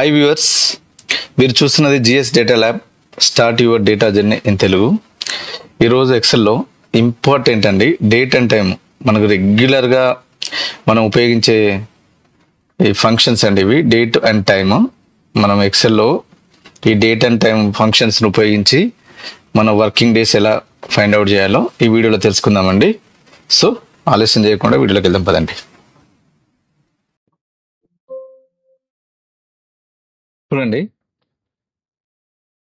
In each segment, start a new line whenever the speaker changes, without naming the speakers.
Hi viewers, మీరు చూస్తున్నది GS data lab. Start your data journey in Telugu. ఈరోజు ఎక్సెల్లో ఇంపార్టెంట్ అండి డేట్ అండ్ టైం. మనకు రెగ్యులర్గా మనం ఉపయోగించే ఈ ఫంక్షన్స్ అండి ఇవి డేట్ అండ్ టైమ్. మనం ఎక్సెల్లో ఈ డేట్ అండ్ టైం ఫంక్షన్స్ని ఉపయోగించి మన వర్కింగ్ డేస్ ఎలా ఫైండ్ అవుట్ చేయాలో ఈ వీడియోలో తెలుసుకుందామండి. సో ఆలస్యం చేయకుండా వీడియోలోకి వెళ్దాం పదండి. చూడండి,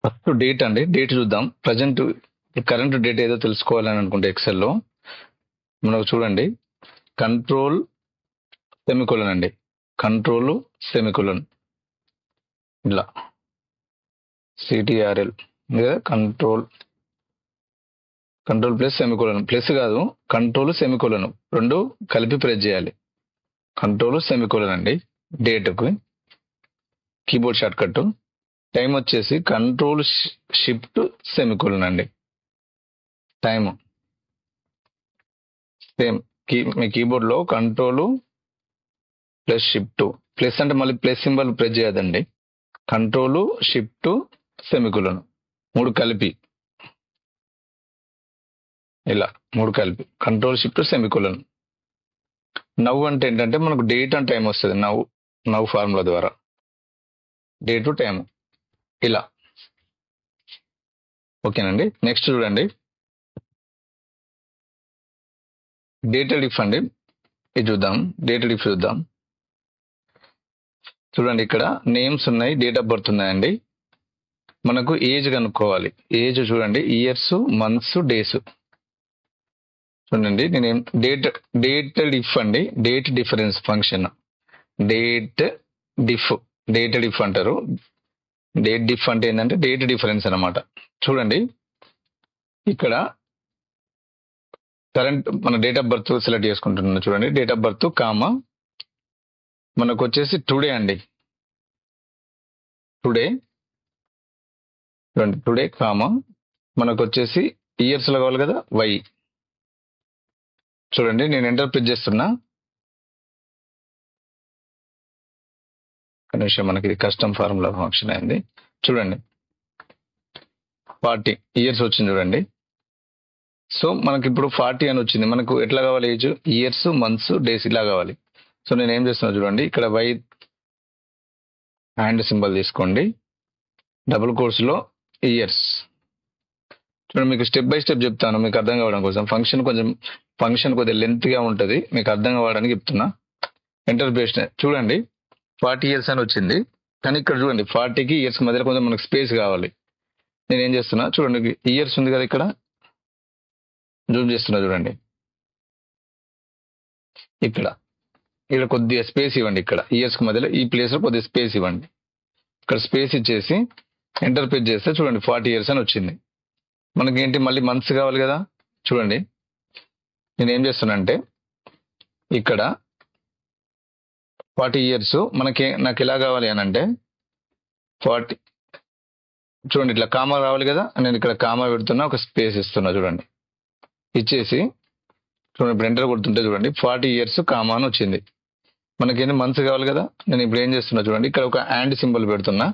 ఫస్ట్ డేట్ అండి. డేట్ చూద్దాం. ప్రజెంట్ కరెంట్ డేట్ ఏదో తెలుసుకోవాలని అనుకుంటే ఎక్సెల్లో మనకు చూడండి, కంట్రోల్ సెమికోలన్ అండి. కంట్రోల్ సెమికోలన్ ఇలా సిటిఆర్ఎల్ లేదా కంట్రోల్ ప్లస్ సెమికోలన్. ప్లస్ కాదు, కంట్రోల్ సెమికోలన్ రెండు కలిపి ప్రెస్ చేయాలి. కంట్రోల్ సెమికోలన్ అండి డేట్కి కీబోర్డ్ షార్ట్ కట్. టైం వచ్చేసి కంట్రోల్ షిఫ్ట్ సెమికోలన్ అండి. టైం సేమ్ మీ కీబోర్డ్లో కంట్రోల్ ప్లస్ షిఫ్ట్. ప్లస్ అంటే మళ్ళీ ప్లస్ సింబల్ ప్రెస్ చేయదండి. కంట్రోల్ షిఫ్ట్ సెమికోలన్ మూడు కలిపి ఇలా మూడు కలిపి కంట్రోల్ షిఫ్ట్ సెమికోలన్. నవ్ అంటే ఏంటంటే మనకు డేట్ అండ్ టైం వస్తుంది. నవ్ ఫార్ములా ద్వారా డేట్ టైం ఇలా. ఓకేనండి. నెక్స్ట్ చూడండి, డేటెడ్ ఇఫ్ అండి. ఇది చూద్దాం, డేటెడ్ ఇఫ్ చూద్దాం. చూడండి, ఇక్కడ నేమ్స్ ఉన్నాయి, డేట్ ఆఫ్ బర్త్ ఉన్నాయండి. మనకు ఏజ్ కనుక్కోవాలి. ఏజ్ చూడండి, ఇయర్స్, మంత్స్, డేస్. చూడండి, నేనేం డేటెడ్ ఇఫ్ అండి. Date difference function dated if అంటారు. డేట్ డిఫ్ అంటే ఏంటంటే డేట్ డిఫరెన్స్ అనమాట. చూడండి, ఇక్కడ కరెంట్ మన డేట్ ఆఫ్ బర్త్ సెలెక్ట్ చేసుకుంటున్నాను. చూడండి, డేట్ ఆఫ్ బర్త్ కామా మనకు వచ్చేసి టుడే అండి. టుడే చూడండి, టుడే కామా మనకు వచ్చేసి ఇయర్స్ లో కావాలి కదా వై. చూడండి, నేను ఎంటర్ ప్రెస్ చేస్తున్నా. కనీసం మనకి ఇది కస్టమ్ ఫార్ములా ఫంక్షన్ అయింది. చూడండి, 40 ఇయర్స్ వచ్చింది చూడండి. సో మనకి ఇప్పుడు 40 అని వచ్చింది. మనకు ఎట్లా కావాలి ఏజ్? ఇయర్స్, మంత్స్, డేస్ ఇలా కావాలి. సో నేను ఏం చేస్తున్నా చూడండి, ఇక్కడ వై హ్యాండ్ సింబల్ తీసుకోండి, డబుల్ కోర్స్లో ఇయర్స్. చూడండి, మీకు స్టెప్ బై స్టెప్ చెప్తాను మీకు అర్థం కావడం కోసం. ఫంక్షన్ కొద్దిగా లెంత్గా ఉంటుంది, మీకు అర్థం కావడానికి చెప్తున్నా. ఎంటర్ ప్రెస్ చూడండి, 40 ఇయర్స్ అని వచ్చింది. కానీ ఇక్కడ చూడండి 40కి ఇయర్స్ మధ్యలో కొంచెం మనకు స్పేస్ కావాలి. నేను ఏం చేస్తున్నా చూడండి, ఇయర్స్ ఉంది కదా ఇక్కడ, జూమ్ చేస్తున్నా చూడండి. ఇక్కడ కొద్దిగా స్పేస్ ఇవ్వండి. ఇక్కడ ఇయర్స్ మధ్యలో ఈ ప్లేస్ లో కొద్దిగా స్పేస్ ఇవ్వండి. ఇక్కడ స్పేస్ ఇచ్చేసి ఎంటర్ ప్రెస్ చేస్తే చూడండి 40 ఇయర్స్ అని వచ్చింది. మనకి ఏంటి మళ్ళీ మంత్స్ కావాలి కదా. చూడండి, నేను ఏం చేస్తున్నా అంటే ఇక్కడ 40 ఇయర్స్ నాకు ఎలా కావాలి అని అంటే 40 చూడండి, ఇట్లా కామా రావాలి కదా. నేను ఇక్కడ కామా పెడుతున్నా, ఒక స్పేస్ ఇస్తున్నా చూడండి. ఇచ్చేసి చూడండి, ఇప్పుడు ఎంటర్ కొడుతుంటే చూడండి 40 ఇయర్స్ కామా అని వచ్చింది. మనకేంటి మంత్స్ కావాలి కదా. నేను ఇప్పుడు ఏం చేస్తున్నా చూడండి, ఇక్కడ ఒక హ్యాండ్ సింబల్ పెడుతున్నా.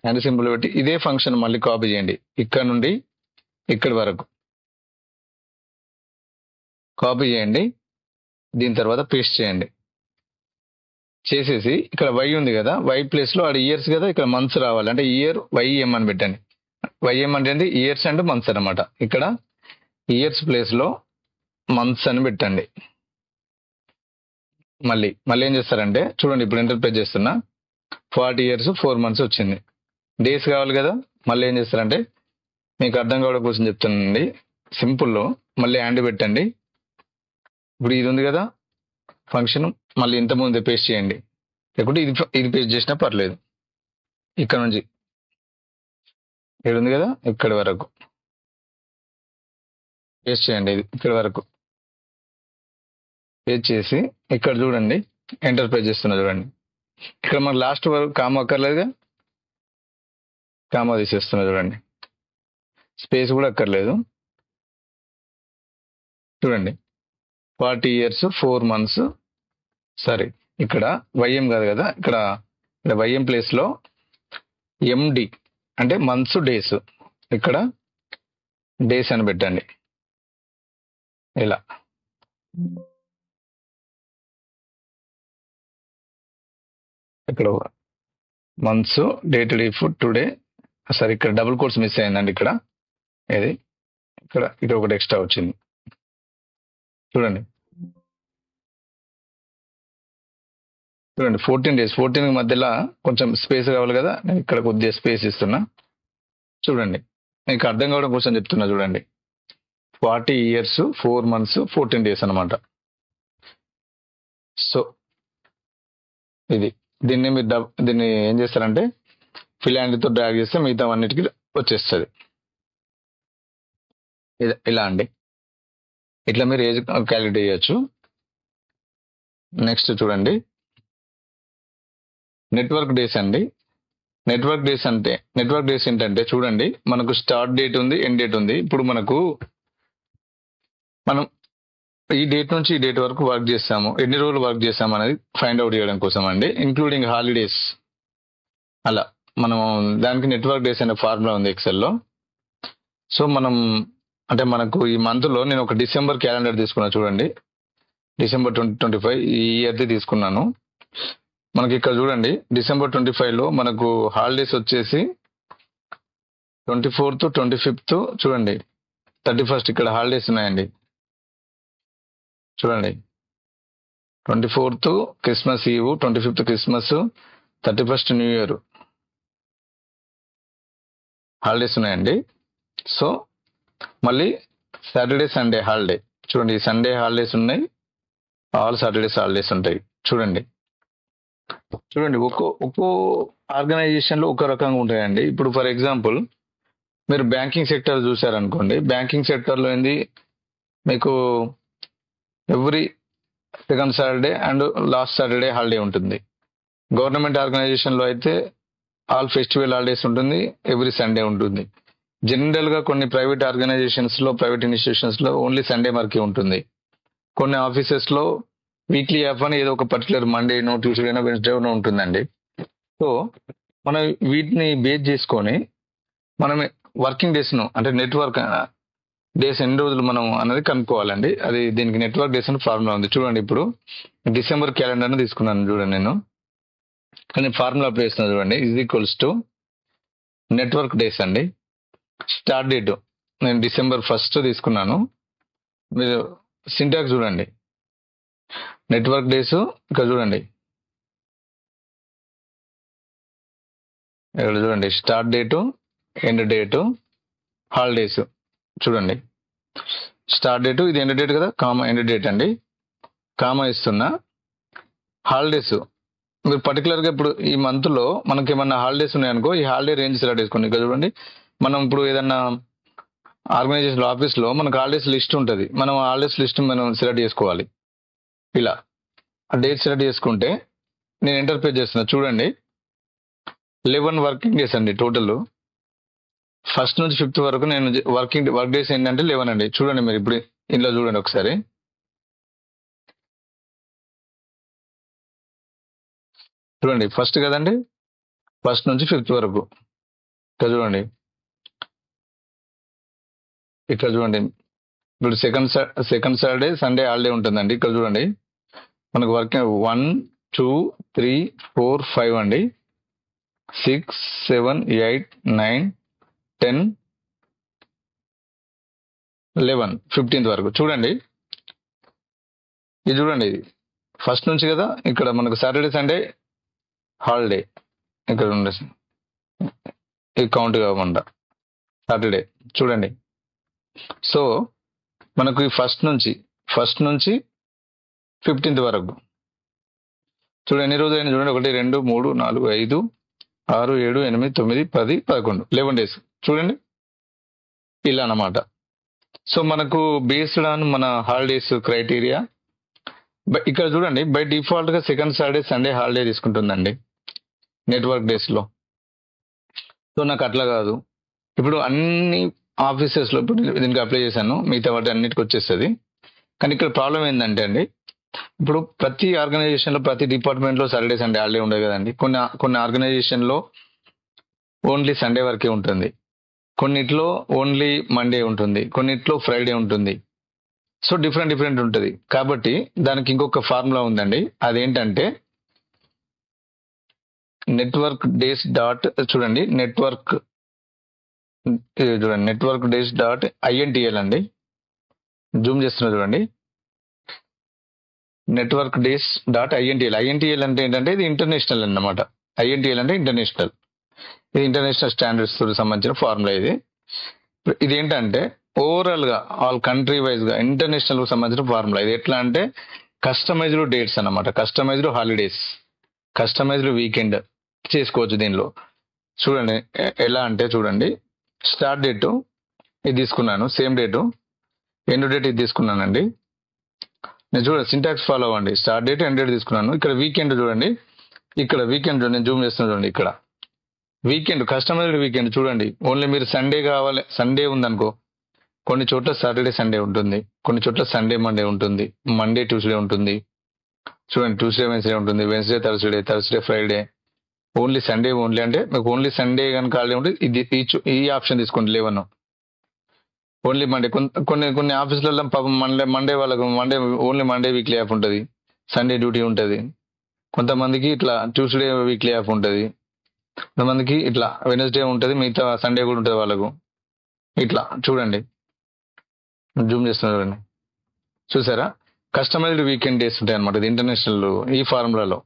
హ్యాండ్ సింబల్ పెట్టి ఇదే ఫంక్షన్ మళ్ళీ కాపీ చేయండి. ఇక్కడ నుండి ఇక్కడి వరకు కాపీ చేయండి. దీని తర్వాత పేస్ట్ చేయండి. చేసేసి ఇక్కడ వై ఉంది కదా, వై ప్లేస్ లో అది ఇయర్స్ కదా, ఇక్కడ మంత్స్ రావాలి. అంటే ఇయర్ వైఎం అని పెట్టండి. వైఎం అంటే ఇయర్స్ అండ్ మంత్స్ అనమాట. ఇక్కడ ఇయర్స్ ప్లేస్ లో మంత్స్ అని పెట్టండి. మళ్ళీ ఏం చేస్తారంటే చూడండి, ఇప్పుడు ఎంటర్ ప్రెస్ చేస్తున్నా 40 ఇయర్స్ 4 మంత్స్ వచ్చింది. డేస్ కావాలి కదా. మళ్ళీ ఏం చేస్తారంటే మీకు అర్థం కావడం కోసం చెప్తానండి. సింపుల్లో మళ్ళీ హ్యాండ్ పెట్టండి. ఇప్పుడు ఇది ఉంది కదా ఫంక్షన్, మళ్ళీ ఇంత ముందే పేస్ట్ చేయండి. లేకుంటే ఇది పేస్ట్ చేసినా పర్లేదు. ఇక్కడ నుంచి ఇక్కడ ఉంది కదా, ఇక్కడి వరకు పేస్ట్ చేయండి. ఇది ఇక్కడ వరకు పేస్ట్ చేసి ఇక్కడ చూడండి ఎంటర్ ప్రెస్ చేస్తున్నా చూడండి. ఇక్కడ మన లాస్ట్ వరకు కామా అక్కర్లేదుగా, కామా తీసేస్తున్నా చూడండి. స్పేస్ కూడా అక్కర్లేదు. చూడండి 40 ఇయర్స్ 4 మంత్స్. సరే, ఇక్కడ వైఎం కాదు కదా, ఇక్కడ ఇక్కడ వైఎం ప్లేస్లో ఎండి అంటే మంత్స్ డేస్, ఇక్కడ డేస్ అని పెట్టండి. ఇలా ఇక్కడ మంత్స్ డేటెడ్ ఇఫ్ టుడే, సరే ఇక్కడ డబుల్ కోట్స్ మిస్ అయిందండి. ఇక్కడ ఇది ఇక్కడ ఒకటి ఎక్స్ట్రా వచ్చింది చూడండి. 14 days, 14 మధ్యలో కొంచెం స్పేస్ కావాలి కదా, నేను ఇక్కడ కొద్దిగా స్పేస్ ఇస్తున్నా చూడండి. మీకు అర్థం కావడం కోసం చెప్తున్నా చూడండి. 40 years 4 months 14 days అనమాట. సో దీన్ని మీరు దీన్ని ఏం చేస్తారంటే ఫిలాండ్తో డ్రాగ్ చేస్తే మిగతా అన్నిటికీ వచ్చేస్తుంది. ఇలా అండి, ఇట్లా మీరు ఏజ్ క్యాలిక్యులేట్ చేయొచ్చు. నెక్స్ట్ చూడండి, నెట్వర్క్ డేస్ అండి. నెట్వర్క్ డేస్ ఏంటంటే చూడండి, మనకు స్టార్ట్ డేట్ ఉంది, ఎండ్ డేట్ ఉంది. ఇప్పుడు మనం ఈ డేట్ నుంచి ఈ డేట్ వరకు వర్క్ చేస్తాము, ఎన్ని రోజులు వర్క్ చేస్తాము అనేది ఫైండ్ అవుట్ చేయడం కోసం అండి, ఇంక్లూడింగ్ హాలిడేస్. అలా మనం దానికి నెట్వర్క్ డేస్ అనే ఫార్ములా ఉంది ఎక్సెల్లో. సో మనకు ఈ మంత్లో నేను ఒక డిసెంబర్ క్యాలెండర్ తీసుకున్నా చూడండి. డిసెంబర్ 2025 ఈ ఇయర్ది తీసుకున్నాను. మనకి ఇక్కడ చూడండి, డిసెంబర్ 25లో మనకు హాలిడేస్ వచ్చేసి 24th 25th చూడండి, 31st ఇక్కడ హాలిడేస్ ఉన్నాయండి చూడండి. 24th క్రిస్మస్ ఈవ్, 25th Christmas, 31st new year holidays ఉన్నాయండి. సో మళ్ళీ సాటర్డే సండే హాలిడే చూడండి, సండే హాలిడేస్ ఉన్నాయి, ఆల్ సాటర్డేస్ హాలిడేస్ ఉంటాయి చూడండి. ఒక్కో ఆర్గనైజేషన్లో ఒక రకంగా ఉంటాయండి. ఇప్పుడు ఫర్ ఎగ్జాంపుల్ మీరు బ్యాంకింగ్ సెక్టర్ చూసారనుకోండి, బ్యాంకింగ్ సెక్టర్లో ఏంది మీకు every second Saturday and last Saturday holiday ఉంటుంది. గవర్నమెంట్ ఆర్గనైజేషన్లో అయితే ఆల్ ఫెస్టివల్ హాలిడేస్ ఉంటుంది, ఎవ్రీ సండే ఉంటుంది. జనరల్గా కొన్ని ప్రైవేట్ ఆర్గనైజేషన్స్లో, ప్రైవేట్ ఇన్స్టిట్యూషన్స్లో ఓన్లీ సండే వరకే ఉంటుంది. కొన్ని ఆఫీసెస్లో వీక్లీ ఆఫ్ అని ఏదో ఒక పర్టికులర్ మండేనో, ట్యూస్డేనో, వెన్స్డేనో ఉంటుందండి. సో మనం వీటిని బేస్ చేసుకొని మనం వర్కింగ్ డేస్ను అంటే నెట్వర్క్ డేస్ ఎన్ని రోజులు మనం అనేది కనుక్కోవాలండి. అది దీనికి నెట్వర్క్ డేస్ అని ఫార్ములా ఉంది చూడండి. ఇప్పుడు డిసెంబర్ క్యాలెండర్ని తీసుకున్నాను చూడండి, నేను కానీ ఫార్ములా అప్లై చేస్తున్నాను చూడండి. = నెట్వర్క్ డేస్ అండి. స్టార్ట్ డేట్ నేను December 1st తీసుకున్నాను. మీరు సింటాక్స్ చూడండి, నెట్వర్క్ డేస్ ఇక్కడ చూడండి, ఇక్కడ చూడండి start date, end date, holidays చూడండి. స్టార్ట్ డేటు ఇది ఎండ్ డేట్ కదా, కామా ఎండ్ డేట్ అండి, కామా ఇస్తున్నా. హాలిడేస్ మీరు పర్టికులర్గా ఇప్పుడు ఈ మంత్లో మనకి ఏమన్నా హాలిడేస్ ఉన్నాయనుకో, ఈ హాలిడే రేంజ్ సెలెక్ట్ చేసుకోండి. ఇక్కడ చూడండి, మనం ఇప్పుడు ఏదన్నా ఆర్గనైజేషన్ ఆఫీస్లో మనకు హాలిడేస్ లిస్ట్ ఉంటుంది, మనం హాలిడేస్ లిస్ట్ మనం సెలెక్ట్ చేసుకోవాలి. ఇలా ఆ డేట్ సెలెక్ట్ చేసుకుంటే నేను ఎంటర్ పేజ్ చేస్తున్నా చూడండి. 11 వర్కింగ్ డేస్ అండి టోటల్. 1st నుంచి 5th వరకు నేను వర్క్ డేస్ ఏంటంటే 11 అండి. చూడండి మీరు ఇప్పుడు ఇందులో చూడండి ఒకసారి. చూడండి ఫస్ట్ కదండి, 1st నుంచి 5th వరకు. ఇక్కడ చూడండి, ఇప్పుడు సెకండ్ సాటర్డే సండే హాలిడే ఉంటుందండి. ఇక్కడ చూడండి మనకు వర్కింగ్ 1 2 3 4 5 అండి, 6 7 8 9 10 11 15th వరకు. చూడండి ఇది చూడండి, ఇది 1st నుంచి కదా, ఇక్కడ మనకు సాటర్డే సండే హాలిడే ఇక్కడ ఉండే ఇది కౌంట్ కాకుండా సాటర్డే చూడండి. సో మనకు ఈ 1st నుంచి 15th వరకు చూడండి ఎన్ని రోజులు అయినా చూడండి. 1 2 3 4 5 6 7 8 9 10 11 11 డేస్ చూడండి ఇలా అన్నమాట. సో మనకు బేస్డ్ ఆన్ మన హాలిడేస్ క్రైటీరియా ఇక్కడ చూడండి, బై డిఫాల్ట్ గా సెకండ్ సాటర్డే సండే హాలిడే తీసుకుంటుందండి నెట్వర్క్ డేస్లో. సో నాకు అట్లా కాదు, ఇప్పుడు అన్ని ఆఫీసెస్లో ఇప్పుడు దీనికి అప్లై చేశాను, మిగతా వాటి అన్నిటికి వచ్చేస్తుంది. కానీ ఇక్కడ ప్రాబ్లం ఏంటంటే అండి, ఇప్పుడు ప్రతి ఆర్గనైజేషన్ లో ప్రతి డిపార్ట్మెంట్ లో సాటర్డే సండే హాలిడే ఉండదు కదండి. కొన్ని కొన్ని ఆర్గనైజేషన్ లో ఓన్లీ సండే వరకే ఉంటుంది, కొన్నిట్లో ఓన్లీ మండే ఉంటుంది, కొన్నిట్లో ఫ్రైడే ఉంటుంది. సో డిఫరెంట్ డిఫరెంట్ ఉంటుంది. కాబట్టి దానికి ఇంకొక ఫార్ములా ఉందండి. అదేంటంటే నెట్వర్క్ డేస్ డాట్ చూడండి నెట్వర్క్ చూడండి నెట్వర్క్ డేస్ డాట్ ఐఎన్టీఎల్ అండి. జూమ్ చేస్తున్నా చూడండి. Network days dot INTL. INTL అంటే ఏంటంటే ఇది ఇంటర్నేషనల్ అన్నమాట. ఐఎన్టీఎల్ అంటే ఇంటర్నేషనల్. ఇది ఇంటర్నేషనల్ స్టాండర్డ్స్ తో సంబంధించిన ఫార్ములా ఇది. ఇది ఏంటంటే ఓవరాల్ గా ఆల్ కంట్రీ వైజ్ గా ఇంటర్నేషనల్ కు సంబంధించిన ఫార్ములా. ఇది ఎట్లా అంటే కస్టమైజ్డ్ డేట్స్ అన్నమాట, కస్టమైజ్డ్ హాలిడేస్, కస్టమైజ్డ్ వీకెండ్ చేసుకోవచ్చు దీనిలో. చూడండి ఎలా అంటే చూడండి, స్టార్ట్ డేట్ ఇది తీసుకున్నాను, సేమ్ డేటు, ఎండ్ డేట్ ఇది తీసుకున్నానండి. నేను చూడండి సింటాక్స్ ఫాలో అవ్వండి. స్టార్ట్ డేట్ ఎండ్ డేట్ తీసుకున్నాను. ఇక్కడ వీకెండ్ చూడండి, ఇక్కడ వీకెండ్ నేను జూమ్ చేస్తున్నాను చూడండి. ఇక్కడ వీకెండ్ కస్టమైజ్డ్ వీకెండ్ చూడండి. ఓన్లీ మీరు సండే కావాలి, సండే ఉందనుకో, కొన్ని చోట్ల సాటర్డే సండే ఉంటుంది, కొన్ని చోట్ల సండే మండే ఉంటుంది, మండే ట్యూస్డే ఉంటుంది. చూడండి ట్యూస్డే వెన్స్డే ఉంటుంది, Wednesday Thursday, Thursday Friday, only Sunday only అంటే మీకు ఓన్లీ సండే కనుక హాలిడే ఉంటే ఇది ఈ ఆప్షన్ తీసుకోండి 11. ఓన్లీ మండే కొన్ని కొన్ని ఆఫీసులలో పాపం మండే వాళ్ళకు Monday only Monday weekly off ఉంటుంది, సండే డ్యూటీ ఉంటుంది. కొంతమందికి ఇట్లా ట్యూస్డే వీక్లీ ఆఫ్ ఉంటుంది, కొంతమందికి ఇట్లా వెనస్డే ఉంటుంది, మిగతా సండే కూడా ఉంటుంది వాళ్ళకు. ఇట్లా చూడండి, జూమ్ చేస్తున్నారు చూడండి, చూసారా కస్టమైజ్డ్ వీకెండ్ డేస్ ఉంటాయి అనమాట. ఇది ఇంటర్నేషనల్ ఈ ఫార్ములాలో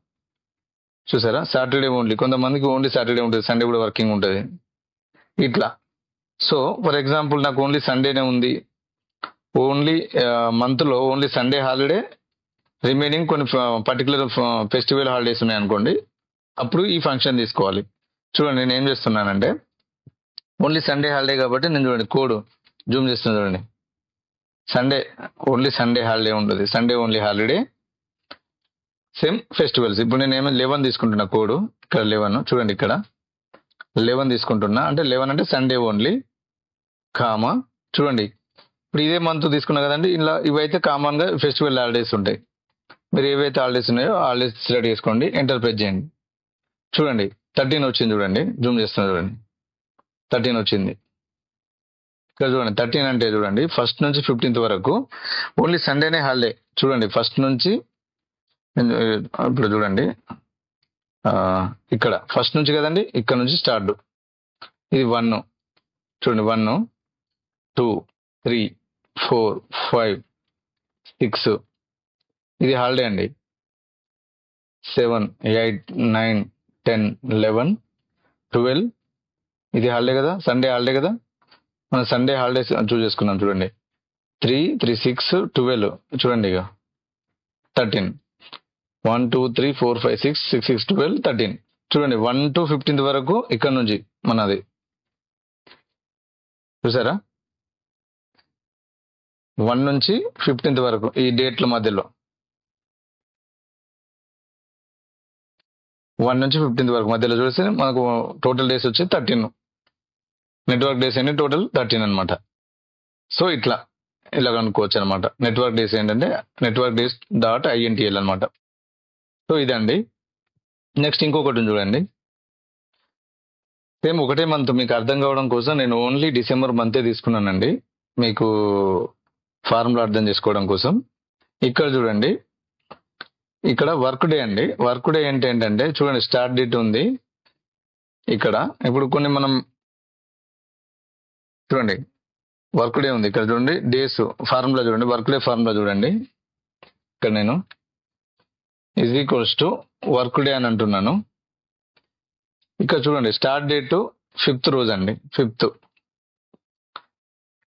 చూసారా. సాటర్డే ఓన్లీ, కొంతమందికి ఓన్లీ సాటర్డే ఉంటుంది, సండే కూడా వర్కింగ్ ఉంటుంది ఇట్లా. సో ఫర్ ఎగ్జాంపుల్ నాకు ఓన్లీ సండేనే ఉంది, ఓన్లీ మంత్లో ఓన్లీ సండే హాలిడే, రిమైనింగ్ కొన్ని పర్టికులర్ ఫెస్టివల్ హాలిడేస్ ఉన్నాయి అనుకోండి, అప్పుడు ఈ ఫంక్షన్ తీసుకోవాలి. చూడండి నేను ఏం చేస్తున్నానంటే ఓన్లీ సండే హాలిడే కాబట్టి నేను చూడండి కోడ్ జూమ్ చేస్తున్నాను చూడండి. సండే ఓన్లీ సండే హాలిడే ఉంటుంది, Sunday only holiday, same festivals. ఇప్పుడు నేను ఏమైనా 11 తీసుకుంటున్నా కోడ్, ఇక్కడ 11 చూడండి, ఇక్కడ 11 తీసుకుంటున్నా అంటే 11 అంటే సండే ఓన్లీ కామా. చూడండి ఇప్పుడు ఇదే మంత్ తీసుకున్నా కదండి, ఇలా ఇవైతే కామన్ గా ఫెస్టివల్ హాలిడేస్ ఉంటాయి. మీరు ఏవైతే హాలిడేస్ ఉన్నాయో హాలిడేస్ సెలెక్ట్ చేసుకోండి, ఎంటర్ ప్రెస్ చేయండి. చూడండి 13 వచ్చింది చూడండి, జూమ్ చేస్తున్నా చూడండి 13 వచ్చింది. ఇక్కడ చూడండి 13 అంటే చూడండి ఫస్ట్ నుంచి 15th వరకు ఓన్లీ సండేనే హాలిడే. చూడండి ఫస్ట్ నుంచి ఇప్పుడు చూడండి ఇక్కడ ఫస్ట్ నుంచి కదండి, ఇక్కడ నుంచి స్టార్ట్. ఇది 1 చూడండి, 1 2 3 4 5 6 ఇది హాలిడే అండి. 7 8 9 10 11 12 ఇది హాలిడే కదా, సండే హాలిడే కదా. మనం సండే హాలిడేస్ చూస్ చేసుకున్నాం చూడండి. 3 3 6 12 చూడండి, ఇక 13 1 2 3 4 5 6 6 6 12 13 చూడండి. 1 to 15th వరకు ఇక్కడ నుంచి మనది చూసారా. 1 నుంచి 15th వరకు ఈ డేట్ల మధ్యలో 1 నుంచి 15th వరకు మధ్యలో చూస్తే మనకు టోటల్ డేస్ వచ్చి 13. నెట్వర్క్ డేస్ ఏంటి టోటల్ 13 అనమాట. సో ఇట్లా ఇలా కనుక్కోవచ్చు అనమాట. నెట్వర్క్ డేస్ ఏంటంటే నెట్వర్క్ డేస్ డాట్ ఐఎన్టీఎల్ అనమాట. సో ఇదండి. నెక్స్ట్ ఇంకొకటి చూడండి, సేమ్ ఒకటే మంత్ మీకు అర్థం కావడం కోసం నేను ఓన్లీ డిసెంబర్ మంతే తీసుకున్నానండి, మీకు ఫార్ములా అర్థం చేసుకోవడం కోసం. ఇక్కడ చూడండి, ఇక్కడ వర్క్ డే అండి. వర్క్ డే ఏంటంటే చూడండి స్టార్ట్ డేట్ ఉంది ఇక్కడ. ఇప్పుడు కొన్ని మనం చూడండి వర్క్ డే ఉంది ఇక్కడ, చూడండి డేస్ ఫార్ములా చూడండి, వర్క్ డే ఫార్ములా చూడండి. ఇక్కడ నేను is equals to work day అని అంటున్నాను. ఇక్కడ చూడండి స్టార్ట్ డేట్ 5th రోజు అండి, 5th.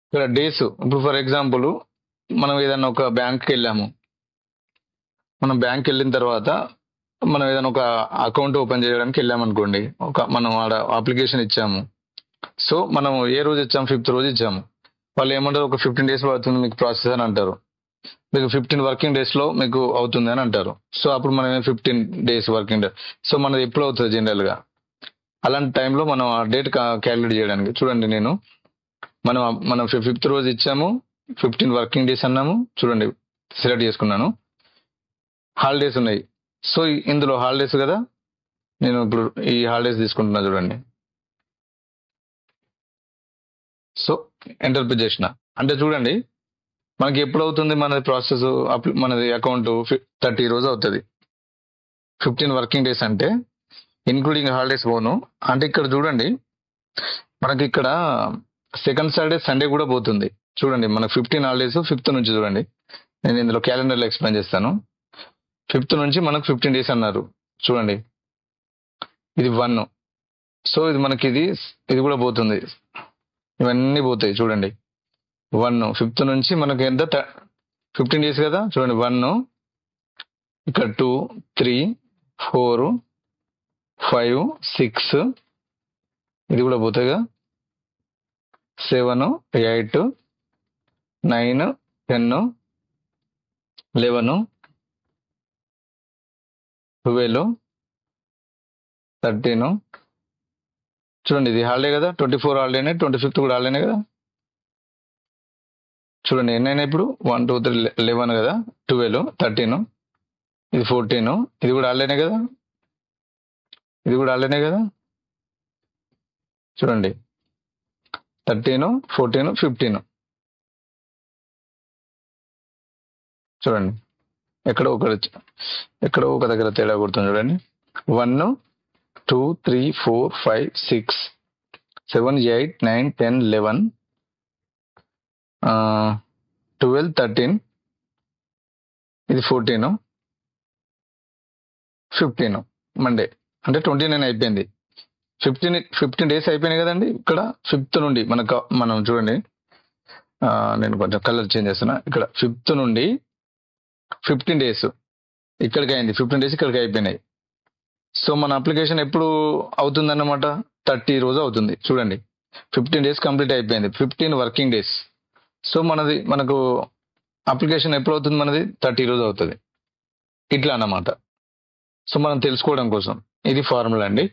ఇక్కడ డేస్ ఇప్పుడు ఫర్ ఎగ్జాంపుల్ మనం ఏదైనా ఒక బ్యాంక్కి వెళ్ళాము, మనం బ్యాంక్ వెళ్ళిన తర్వాత మనం ఏదైనా ఒక అకౌంట్ ఓపెన్ చేయడానికి వెళ్ళామనుకోండి, మనం ఆడ అప్లికేషన్ ఇచ్చాము. సో మనం ఏ రోజు ఇచ్చాము, 5th రోజు ఇచ్చాము. వాళ్ళు ఏమంటారు, ఒక 15 days అవుతుంది మీకు ప్రాసెస్ అని అంటారు. మీకు 15 working days లో మీకు అవుతుంది అని అంటారు. సో అప్పుడు మనం 15 days వర్కింగ్ డే. సో మనది ఎప్పుడు అవుతుంది జనరల్ గా, అలాంటి టైంలో మనం ఆ డేట్ క్యాలిక్యులేట్ చేయడానికి చూడండి నేను మనం 5th రోజు ఇచ్చాము, 15 working days అన్నాము. చూడండి సెలెక్ట్ చేసుకున్నాను. హాలిడేస్ ఉన్నాయి. సో ఇందులో హాలిడేస్ కదా, నేను ఇప్పుడు ఈ హాలిడేస్ తీసుకుంటున్నా చూడండి. సో ఎంటర్ చేసిన అంటే చూడండి, మనకి ఎప్పుడు అవుతుంది మనది ప్రాసెస్, మనది అకౌంట్ 30 రోజు అవుతుంది. 15 వర్కింగ్ డేస్ అంటే ఇన్క్లూడింగ్ హాలిడేస్ పోను. అంటే ఇక్కడ చూడండి, మనకి ఇక్కడ సెకండ్ సాటర్డే సండే కూడా పోతుంది. చూడండి మనకు 15 హాలిడేస్ 5th నుంచి చూడండి, నేను ఇందులో క్యాలెండర్లో ఎక్స్ప్లెయిన్ చేస్తాను. 5th నుంచి మనకు 15 డేస్ అన్నారు. చూడండి ఇది 1. సో ఇది మనకి ఇది కూడా పోతుంది, ఇవన్నీ పోతాయి. చూడండి 1 5th నుంచి మనకి ఎంత 15 డేస్ కదా. చూడండి 1, ఇక్కడ 2, 3, 4, 5, 6, ఇది కూడా పోతాయిగా. 7, 8, 9, 10, 11, 12, 13. చూడండి ఇది హాలిడే కదా, 24 హాలిడేనే, 25th కూడా హాలిడేనే కదా. చూడండి ఎన్నైనా ఇప్పుడు 1, 2, 3, 11 కదా, 12, 13, ఇది 14, ఇది కూడా హాలిడేనే కదా, ఇది కూడా హాలిడేనే కదా. చూడండి 13, 14, 15. చూడండి ఎక్కడో ఒక దగ్గర తేడా కొడుతుంది. చూడండి 1, 2, 3, 4, 5, 6, 7, 8, 9, 10, 11, 12, 13, ఇది 14, 15 మండే అంటే 29 అయిపోయింది. 15 డేస్ అయిపోయినాయి కదండి. ఇక్కడ 5th నుండి మనం చూడండి, నేను కొంచెం కలర్ చేంజ్ చేస్తున్నా. ఇక్కడ 5th నుండి 15 డేస్ ఇక్కడికి అయింది, 15 డేస్ ఇక్కడికి అయిపోయినాయి. సో మన అప్లికేషన్ ఎప్పుడు అవుతుంది అన్నమాట, 30 రోజు అవుతుంది. చూడండి 15 డేస్ కంప్లీట్ అయిపోయింది, 15 వర్కింగ్ డేస్. సో మనకు అప్లికేషన్ ఎప్పుడు అవుతుంది, మనది 30 రోజు అవుతుంది. ఇట్లా అన్నమాట. సో మనం తెలుసుకోవడం కోసం ఇది ఫార్ములా అండి.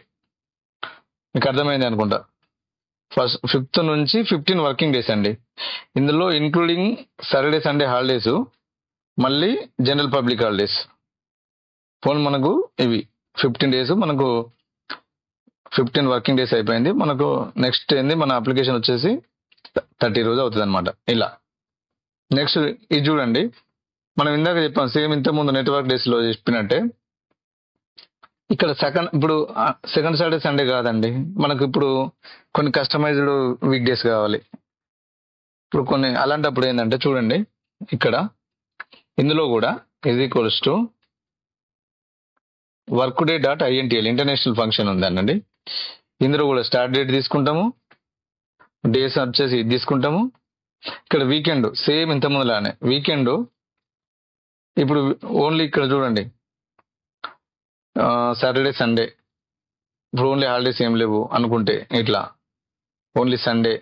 మీకు అర్థమైంది అనుకుంటా. 5th నుంచి 15 వర్కింగ్ డేస్ అండి. ఇందులో ఇంక్లూడింగ్ సాటర్డే సండే హాలిడేస్, మళ్ళీ జనరల్ పబ్లిక్ హాలిడేస్. మనకు ఇవి 15 డేస్, మనకు 15 వర్కింగ్ డేస్ అయిపోయింది. మనకు నెక్స్ట్ ఏంది, మన అప్లికేషన్ వచ్చేసి 30 రోజు అవుతుంది అనమాట. ఇలా నెక్స్ట్ ఇది చూడండి, మనం ఇందాక చెప్పాం సేమ్ ఇంతకుముందు నెట్వర్క్ డేస్ లో చెప్పినట్టే. ఇక్కడ ఇప్పుడు సెకండ్ సాటర్డే సండే కాదండి, మనకు ఇప్పుడు కొన్ని కస్టమైజ్డ్ వీక్ డేస్ కావాలి. ఇప్పుడు కొన్ని అలాంటప్పుడు ఏంటంటే చూడండి, ఇక్కడ ఇందులో కూడా = workday.intl ఇంటర్నేషనల్ ఫంక్షన్ ఉందండి. ఇందులో కూడా స్టార్ట్ డేట్ తీసుకుంటాము, డేస్ వచ్చేసి ఇది తీసుకుంటాము. ఇక్కడ వీకెండ్ సేమ్ ఇంత ముందులానే వీకెండ్. ఇప్పుడు ఓన్లీ ఇక్కడ చూడండి సాటర్డే సండే, ఇప్పుడు ఓన్లీ హాలిడేస్ ఏం లేవు అనుకుంటే ఇట్లా ఓన్లీ సండే.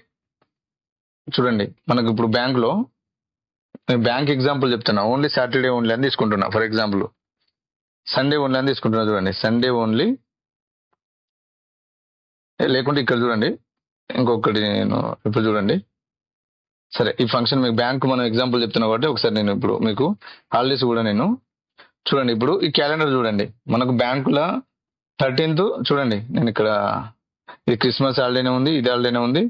చూడండి మనకు ఇప్పుడు బ్యాంక్ ఎగ్జాంపుల్ చెప్తున్నా, ఓన్లీ సాటర్డే ఓన్లీ అని తీసుకుంటున్నా. ఫర్ ఎగ్జాంపుల్ సండే ఓన్లీ అని తీసుకుంటున్నా. చూడండి సండే ఓన్లీ, లేకుంటే ఇక్కడ చూడండి ఇంకొకటి. నేను ఇప్పుడు చూడండి, సరే ఈ ఫంక్షన్ మీకు బ్యాంక్ మనం ఎగ్జాంపుల్ చెప్తున్నా కాబట్టి ఒకసారి నేను ఇప్పుడు మీకు హాలిడేస్ కూడా నేను చూడండి. ఇప్పుడు ఈ క్యాలెండర్ చూడండి, మనకు బ్యాంకులో 13th చూడండి, నేను ఇక్కడ ఇది క్రిస్మస్ హాలిడేనే ఉంది, ఇది హాలిడేనే ఉంది.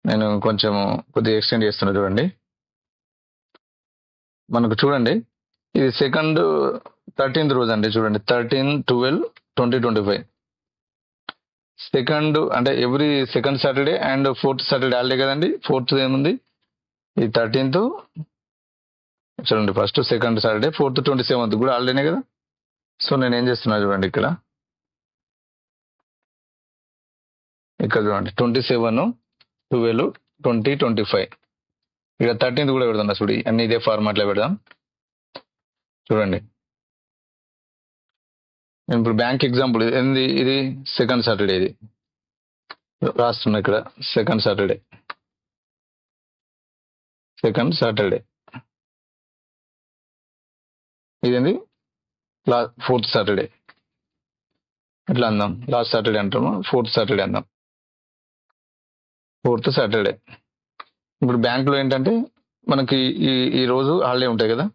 నేను కొంచెం కొద్దిగా ఎక్స్టెండ్ చేస్తున్నా. చూడండి మనకు చూడండి ఇది 13th రోజు అండి. చూడండి 13/12/2025 సెకండ్ అంటే every second Saturday and 4th Saturday holiday కదండి. 4th ఏముంది, ఈ 13th. చూడండి first second Saturday, 4th 27th కూడా హాలిడేనే కదా. సో నేను ఏం చేస్తున్నా చూడండి, ఇక్కడ చూడండి 27/12/2025. ఇక్కడ 13th కూడా పెడదాం. చూడు అన్ని ఇదే ఫార్మాట్లో పెడదాం. చూడండి నేను ఇప్పుడు బ్యాంక్ ఎగ్జాంపుల్ ఏంది, ఇది సెకండ్ సాటర్డే, ఇది రాస్తున్నా ఇక్కడ సెకండ్ సాటర్డే. ఇదేంది 4th సాటర్డే, ఎట్లా అందాం, లాస్ట్ సాటర్డే అంటాము, 4th సాటర్డే అందాం. 4th Saturday. ఇప్పుడు బ్యాంకులో ఏంటంటే మనకి ఈ రోజు హాలిడే ఉంటాయి కదా.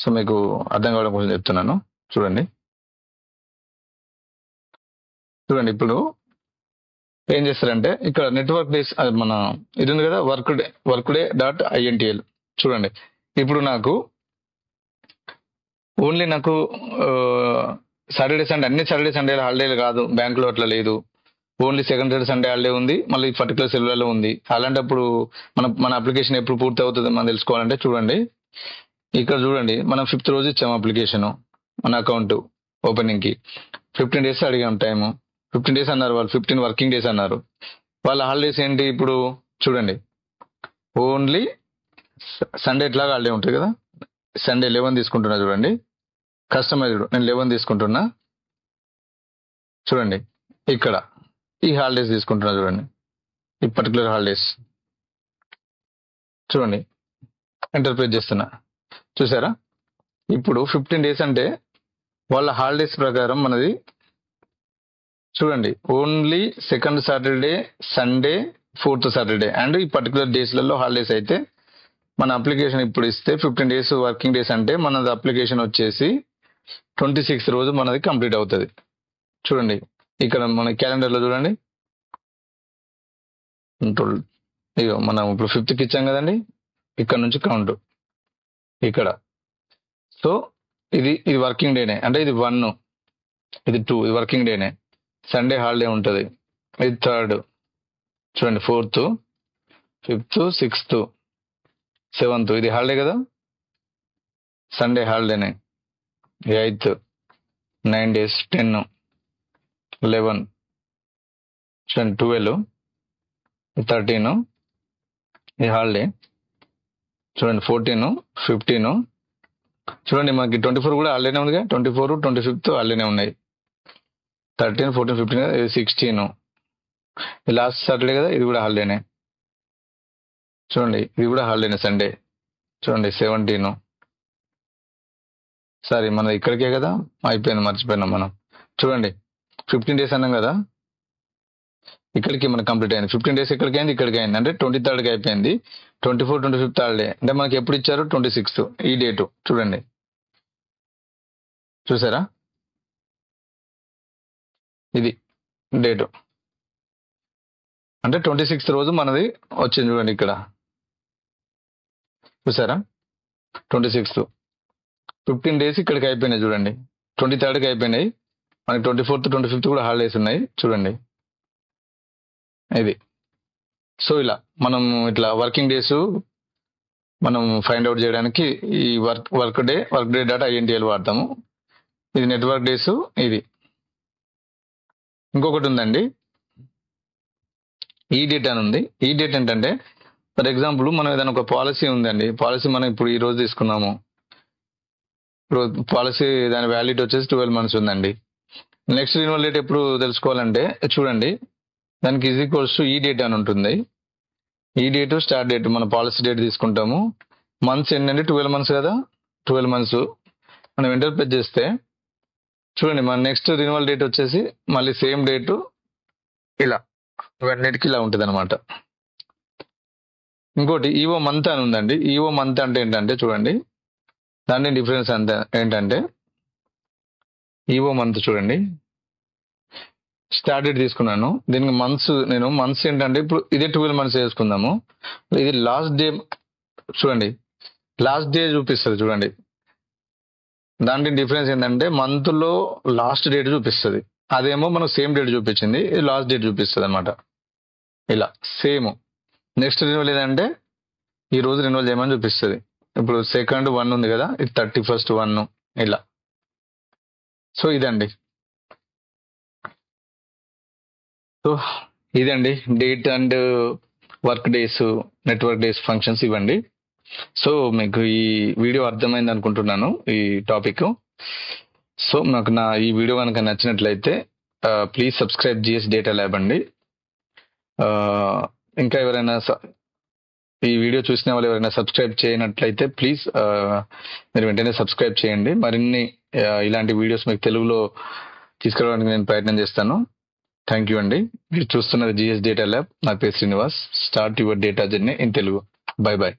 సో మీకు అర్థం కావడం కోసం చెప్తున్నాను. చూడండి చూడండి ఇప్పుడు ఏం చేస్తారంటే ఇక్కడ నెట్వర్క్ డేస్ మన ఇది ఉంది కదా, workday.intl. చూడండి ఇప్పుడు నాకు ఓన్లీ నాకు సాటర్డే సండే, అన్ని సాటర్డే సండే హాలిడేలు కాదు, బ్యాంకులో అట్లా లేదు. Only second Saturday Sunday holiday ఉంది, మళ్ళీ పర్టికులర్ సెలవులలో ఉంది. అలాంటప్పుడు మన అప్లికేషన్ ఎప్పుడు పూర్తి అవుతుంది మనం తెలుసుకోవాలంటే చూడండి ఇక్కడ చూడండి, మనం 5th రోజు ఇచ్చాము అప్లికేషన్ మన అకౌంట్ ఓపెనింగ్కి. 15 days అడిగాం టైము. 15 days అన్నారు వాళ్ళు, 15 working days అన్నారు. వాళ్ళ హాలిడేస్ ఏంటి ఇప్పుడు చూడండి, ఓన్లీ సండే ఎట్లాగా హాలిడే ఉంటుంది కదా, సండే 11 తీసుకుంటున్నా చూడండి. కస్టమైజ్డ్ నేను 11 తీసుకుంటున్నా చూడండి. ఇక్కడ ఈ హాలిడేస్ తీసుకుంటున్నా చూడండి, ఈ పర్టికులర్ హాలిడేస్ చూడండి, ఎంటర్ప్రైజ్ చేస్తున్నా. చూసారా ఇప్పుడు 15 days అంటే వాళ్ళ హాలిడేస్ ప్రకారం మనది చూడండి only second Saturday, Sunday, 4th Saturday and ఈ పర్టికులర్ డేస్లలో హాలిడేస్ అయితే మన అప్లికేషన్ ఇప్పుడు ఇస్తే 15 days వర్కింగ్ డేస్ అంటే మనది అప్లికేషన్ వచ్చేసి 26th రోజు మనది కంప్లీట్ అవుతుంది. చూడండి ఇక్కడ మన క్యాలెండర్లో చూడండి, ఇగో మనం ఇప్పుడు 5th ఇచ్చాం కదండి, ఇక్కడ నుంచి కౌంట్ ఇక్కడ. సో ఇది వర్కింగ్ డేనే, అంటే ఇది 1, ఇది 2, ఇది వర్కింగ్ డేనే. సండే హాలిడే ఉంటుంది, ఇది 3rd చూడండి, 4th, 5th, 6th, 7th ఇది హాలిడే కదా, సండే హాలిడేనే. 8th 9 days, 10, 11 చూడండి, 12, 13 ఇది హాలిడే చూడండి, 14, 15 చూడండి, మనకి 24 కూడా హాలిడేనే ఉందిగా, 24, 25 హాలిడేనే ఉన్నాయి. 13, 14, 15, 16 లాస్ట్ సాటర్డే కదా, ఇది కూడా హాలిడేనే చూడండి, ఇది కూడా హాలిడేనే సండే చూడండి. 17 సారీ మనది ఇక్కడికే కదా, అయిపోయింది, మర్చిపోయినాం మనం. చూడండి 15 days అన్నాం కదా, ఇక్కడికి మనకు కంప్లీట్ అయింది. 15 days ఇక్కడికి అయింది, ఇక్కడికి అయింది, అంటే 23rd అయిపోయింది. 24, 25 హాలిడే అంటే మనకి ఎప్పుడు ఇచ్చారు, 26th ఈ డేటు చూడండి. చూసారా ఇది డేటు అంటే 26th రోజు మనది వచ్చింది చూడండి. ఇక్కడ చూసారా 26th, 15 days ఇక్కడికి అయిపోయినాయి చూడండి, 23rd అయిపోయినాయి. మనకి 24th, 25th కూడా హాలిడేస్ ఉన్నాయి చూడండి ఇది. సో ఇలా మనం ఇట్లా వర్కింగ్ డేస్ మనం ఫైండ్ అవుట్ చేయడానికి ఈ workday.intl వాడతాము. ఇది నెట్వర్క్ డేస్. ఇది ఇంకొకటి ఉందండి, ఈ డేట్ అని ఉంది. ఈ డేట్ ఏంటంటే ఫర్ ఎగ్జాంపుల్ మనం ఏదైనా ఒక పాలసీ ఉందండి, పాలసీ మనం ఇప్పుడు ఈ రోజు తీసుకున్నాము, పాలసీ దాని వ్యాలిడిటీ వచ్చేసి 12 months ఉందండి. నెక్స్ట్ రిన్యూవల్ డేట్ ఎప్పుడు తెలుసుకోవాలంటే చూడండి, దానికి ఈక్వల్స్ ఈ డేట్ అని ఉంటుంది. ఈ డేటు స్టార్ట్ డేట్ మన పాలసీ డేట్ తీసుకుంటాము. మంత్స్ ఏంటంటే 12 months కదా, 12 months మనం ఎంటర్ప్రైజ్ చేస్తే చూడండి మన నెక్స్ట్ రిన్యూవల్ డేట్ వచ్చేసి మళ్ళీ సేమ్ డేటు ఇలా ఇవన్నిటికి ఇలా ఉంటుంది అనమాట. ఇంకోటి ఈవో మంత్ అని ఉందండి. ఈవో మంత్ అంటే ఏంటంటే చూడండి, దాని డిఫరెన్స్ అంత ఏంటంటే ఈవో మంత్ చూడండి, స్టార్ట్ డేట్ తీసుకున్నాను, దీనికి నేను మంత్స్ ఏంటంటే ఇప్పుడు ఇదే 12 months వేసుకుందాము. ఇది లాస్ట్ డే చూడండి, లాస్ట్ డే చూపిస్తుంది చూడండి. దాంట్లో డిఫరెన్స్ ఏంటంటే మంత్ లో లాస్ట్ డేట్ చూపిస్తుంది, అదేమో మనకు సేమ్ డేట్ చూపించింది, ఇది లాస్ట్ డేట్ చూపిస్తుంది అనమాట. ఇలా సేమ్. నెక్స్ట్ రిన్యూవల్ ఏదంటే ఈ రోజు రిన్యూవల్ చేయమని చూపిస్తుంది. ఇప్పుడు 2nd 1 ఉంది కదా, ఇది 31st 1 ఇలా. సో ఇదండి, సో ఇదండి date and work days, network days functions ఇవ్వండి. సో మీకు ఈ వీడియో అర్థమైంది అనుకుంటున్నాను, ఈ టాపిక్. సో నాకు ఈ వీడియో కనుక నచ్చినట్లయితే please subscribe GS data lab అండి. ఇంకా ఎవరైనా ఈ వీడియో చూసిన వాళ్ళు ఎవరైనా సబ్స్క్రైబ్ చేయనట్లయితే ప్లీజ్ మీరు వెంటనే సబ్స్క్రైబ్ చేయండి. మరిన్ని ఇలాంటి వీడియోస్ మీకు తెలుగులో తీసుకురావడానికి నేను ప్రయత్నం చేస్తాను. థ్యాంక్ యూ అండి. మీరు చూస్తున్నది జిఎస్ డేటా ల్యాబ్. నా పేరు Srinivas. Start your data journey in Telugu. Bye bye.